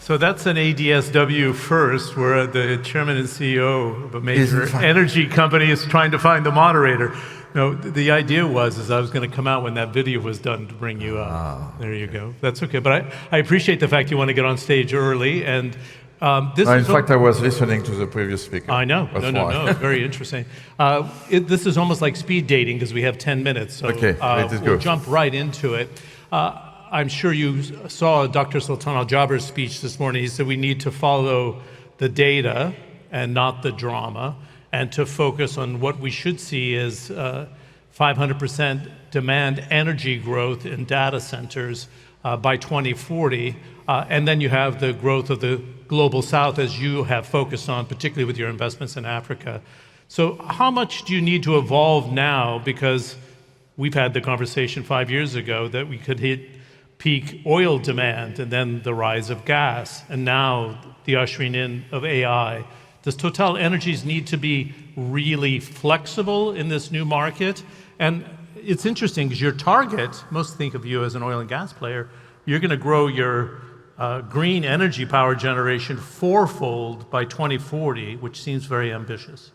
So that's an ADSW first, where the chairman and CEO of a major energy company is trying to find the moderator. No, the idea was I was going to come out when that video was done to bring you up. There you go. That's okay. But I appreciate the fact you want to get on stage early. And this in fact, I was listening to the previous speaker. I know. No. Very interesting. This is almost like speed dating because we have 10 minutes. So we'll jump right into it. I'm sure you saw Dr. Sultan Al-Jaber's speech this morning. He said we need to follow the data and not the drama, and to focus on what we should see is 500% demand energy growth in data centers by 2040. And then you have the growth of the global south, as you have focused on, particularly with your investments in Africa. So how much do you need to evolve now? Because we've had the conversation 5 years ago that we could hit peak oil demand and then the rise of gas, and now the ushering in of AI. Does TotalEnergies need to be really flexible in this new market? And it's interesting because your target, most think of you as an oil and gas player, you're going to grow your green energy power generation fourfold by 2040, which seems very ambitious.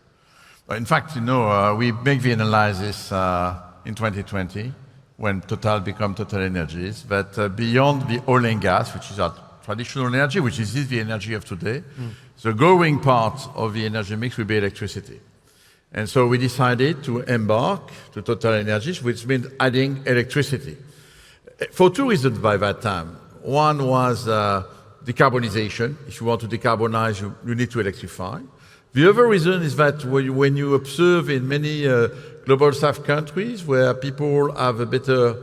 In fact, we make the analysis in 2020 when Total became TotalEnergies, that beyond the oil and gas, which is our traditional energy, which is the energy of today, the growing part of the energy mix will be electricity. And so we decided to embark to TotalEnergies, which means adding electricity. For two reasons by that time. One was decarbonization. If you want to decarbonize, you need to electrify. The other reason is that when you observe in many global south countries where people have a better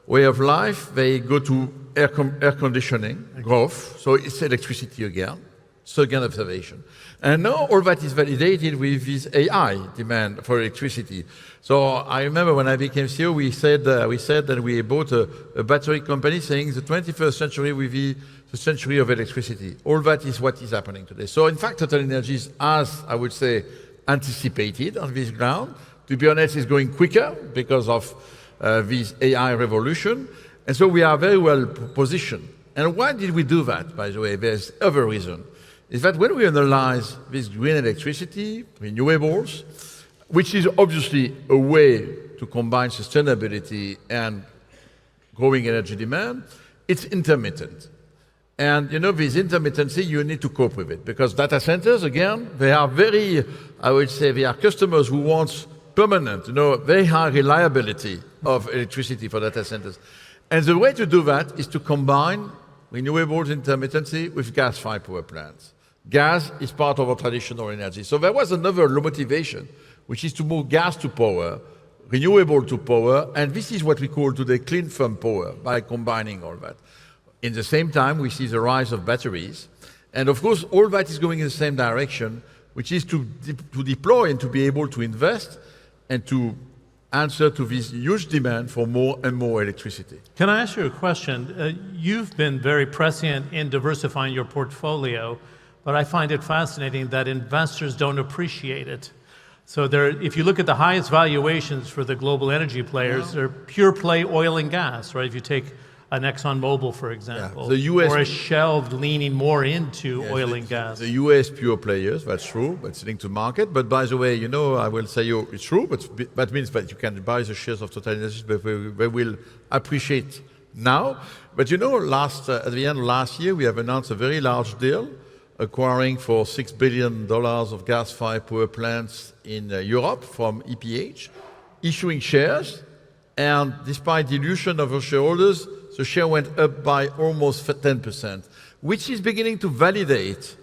way of life, they go to air conditioning growth, so it's electricity again, second observation. And now all that is validated with this AI demand for electricity. So I remember when I became CEO, we said that we bought a battery company saying the 21st century will be the century of electricity. All that is what is happening today. So in fact, TotalEnergies has, I would say, anticipated on this ground. To be honest, it's going quicker because of this AI revolution. And so we are very well positioned. And why did we do that, by the way? There's other reason. Is that when we analyze this green electricity, renewables, which is obviously a way to combine sustainability and growing energy demand, it's intermittent. And this intermittency, you need to cope with it because data centers, again, they are very, I would say, they are customers who want permanent, very high reliability of electricity for data centers. And the way to do that is to combine renewables intermittency with gas-fired power plants. Gas is part of our traditional energy. So there was another motivation, which is to move gas to power, renewable to power, and this is what we call today clean firm power by combining all that. In the same time, we see the rise of batteries. And of course, all that is going in the same direction, which is to deploy and to be able to invest and to answer to this huge demand for more and more electricity. Can I ask you a question? You've been very prescient in diversifying your portfolio, but I find it fascinating that investors don't appreciate it. So if you look at the highest valuations for the global energy players, they're pure play oil and gas, right? If you take an ExxonMobil, for example, the US, or a Shell leaning more into oil and gas. The US pure players, that's true, that's linked to market. But by the way, I will say it's true, but that means that you can buy the shares of TotalEnergies, but they will appreciate now. But at the end of last year, we have announced a very large deal, acquiring for $6 billion of gas-fired power plants in Europe from EPH, issuing shares, and despite dilution of our shareholders, the share went up by almost 10%, which is beginning to validate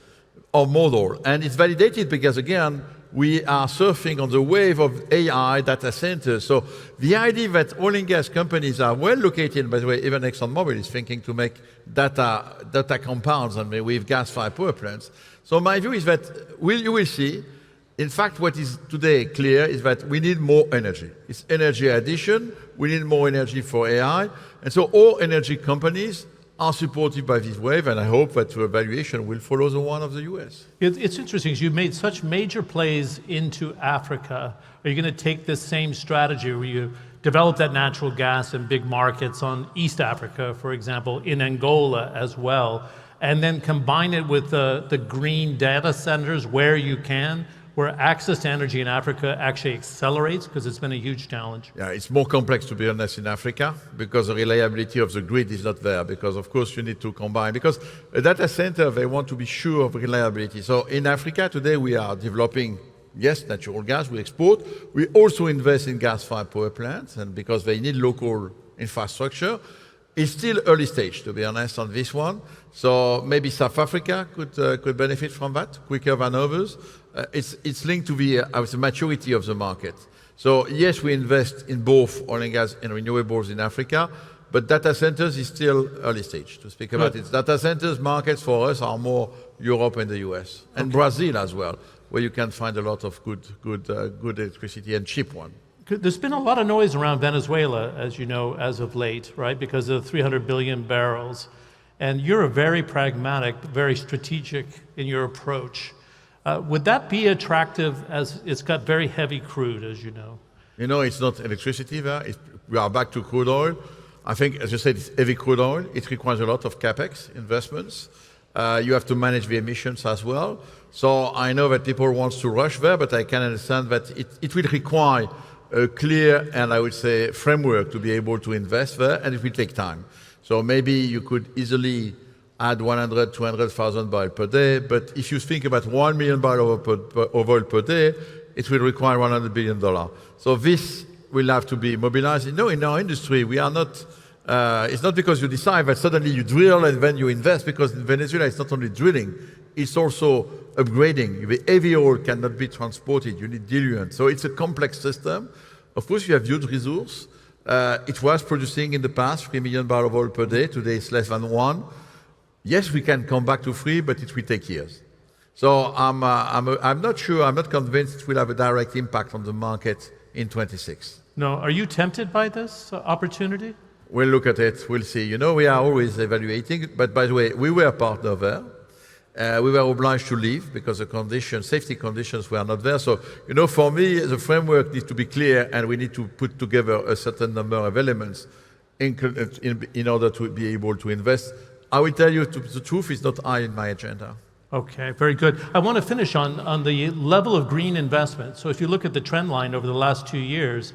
our model. And it's validated because, again, we are surfing on the wave of AI data centers. So the idea that oil and gas companies are well located, by the way, even ExxonMobil is thinking to make data compounds and with gas-fired power plants. So my view is that you will see, in fact, what is today clear is that we need more energy. It's energy addition. We need more energy for AI. And so all energy companies are supported by this wave, and I hope that the valuation will follow the one of the US. It's interesting, you've made such major plays into Africa. Are you going to take this same strategy where you develop that natural gas in big markets on East Africa, for example, in Angola as well, and then combine it with the green data centers where you can, where access to energy in Africa actually accelerates, because it's been a huge challenge? Yeah, it's more complex, to be honest, in Africa, because the reliability of the grid is not there, because of course you need to combine, because a data center, they want to be sure of reliability. So in Africa today we are developing, yes, natural gas, we export. We also invest in gas-fired power plants, and because they need local infrastructure. It's still early stage, to be honest, on this one. So maybe South Africa could benefit from that quicker than others. It's linked to the maturity of the market. So yes, we invest in both oil and gas and renewables in Africa, but data centers is still early stage to speak about it. Data centers markets for us are more Europe and the US, and Brazil as well, where you can find a lot of good electricity and cheap one. There's been a lot of noise around Venezuela, as you know, as of late, right? Because of 300 billion barrels. And you're a very pragmatic, very strategic in your approach. Would that be attractive, as it's got very heavy crude, as you know? You know, it's not electricity there. We are back to crude oil. I think, as you said, it's heavy crude oil. It requires a lot of capex investments. You have to manage the emissions as well. So I know that people want to rush there, but I can understand that it will require a clear and, I would say, framework to be able to invest there, and it will take time. So maybe you could easily add 100, 200,000 barrels per day, but if you think about 1 million barrels of oil per day, it will require $100 billion. So this will have to be mobilized. You know, in our industry, we are not, it's not because you decide that suddenly you drill and then you invest, because in Venezuela it's not only drilling, it's also upgrading. The heavy oil cannot be transported, you need diluent. So it's a complex system. Of course, you have huge resource. It was producing in the past 3 million barrels of oil per day. Today it's less than 1. Yes, we can come back to 3, but it will take years. So I'm not sure, I'm not convinced it will have a direct impact on the market in 26. No, are you tempted by this opportunity? We'll look at it, we'll see. You know, we are always evaluating, but by the way, we were a partner there. We were obliged to leave because the safety conditions were not there. So, you know, for me, the framework needs to be clear, and we need to put together a certain number of elements in order to be able to invest. I will tell you the truth is not high in my agenda. Okay, very good. I want to finish on the level of green investment. So if you look at the trend line over the last 2 years,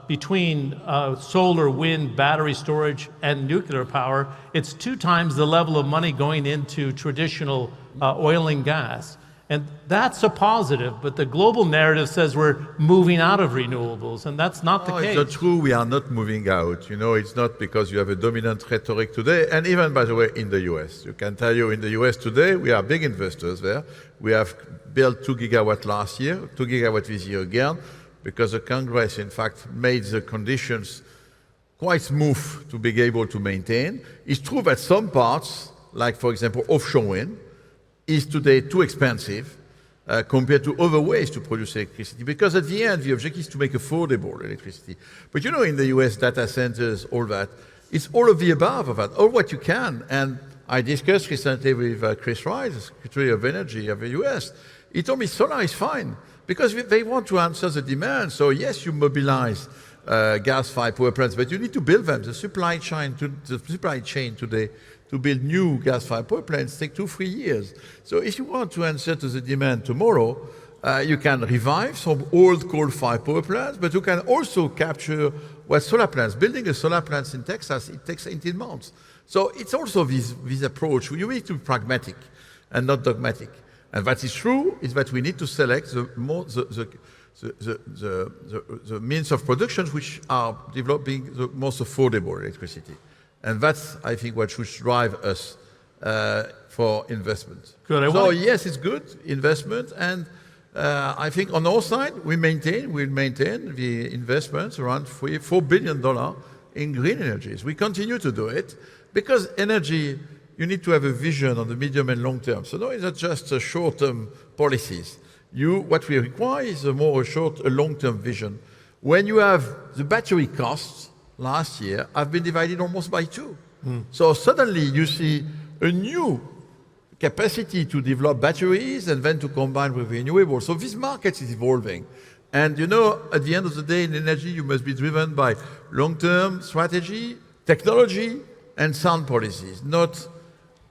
between solar, wind, battery storage, and nuclear power, it's 2 times the level of money going into traditional oil and gas. And that's a positive, but the global narrative says we're moving out of renewables, and that's not the case. It's not true, we are not moving out. You know, it's not because you have a dominant rhetoric today, and even, by the way, in the US. You can tell you in the US today, we are big investors there. We have built 2 gigawatts last year, 2 gigawatts this year again, because the Congress, in fact, made the conditions quite smooth to be able to maintain. It's true that some parts, like, for example, offshore wind, is today too expensive compared to other ways to produce electricity, because at the end, the objective is to make affordable electricity. But you know, in the US data centers, all that, it's all of the above of that, all what you can. And I discussed recently with Chris Wright, the Secretary of Energy of the US. He told me solar is fine, because they want to answer the demand. So yes, you mobilize gas-fired power plants, but you need to build them. The supply chain today to build new gas-fired power plants take 2-3 years. So if you want to answer to the demand tomorrow, you can revive some old coal-fired power plants, but you can also capture what solar plants. Building a solar plant in Texas, it takes 18 months. So it's also this approach. You need to be pragmatic and not dogmatic. And what is true is that we need to select the means of production which are developing the most affordable electricity. And that's, I think, what should drive us for investment. Good. So yes, it's good investment, and I think on our side we'll maintain the investments around $4 billion in green energies. We continue to do it because energy, you need to have a vision on the medium and long term. So no, it's not just short-term policies. What we require is a long-term vision. When you have the battery costs last year have been divided almost by 2. So suddenly you see a new capacity to develop batteries and then to combine with renewables. So this market is evolving. And you know, at the end of the day in energy, you must be driven by long-term strategy, technology, and sound policies, not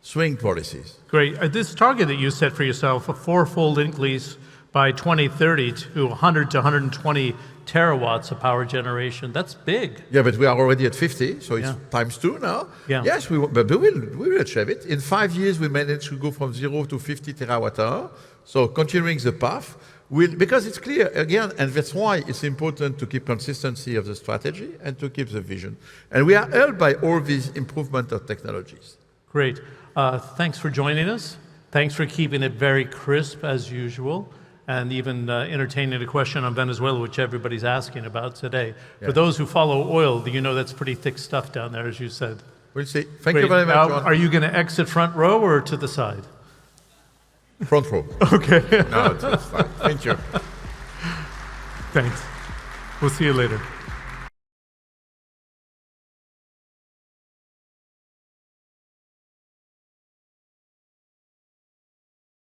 swing policies. Great. This target that you set for yourself, a four-fold increase by 2030 to 100 to 120 terawatts of power generation, that's big. Yeah, but we are already at 50, so it's times 2 now. Yeah. Yes, but we will achieve it. In 5 years, we managed to go from 0 to 50 terawatt hour. So continuing the path, because it's clear, again, and that's why it's important to keep consistency of the strategy and to keep the vision. And we are helped by all these improvement of technologies. Great. Thanks for joining us. Thanks for keeping it very crisp as usual, and even entertaining a question on Venezuela, which everybody's asking about today. Yeah. For those who follow oil, you know that's pretty thick stuff down there, as you said. We'll see. Thank you very much, John. Are you going to exit front row or to the side? Front row. Okay. No, it's fine. Thank you. Thanks. We'll see you later.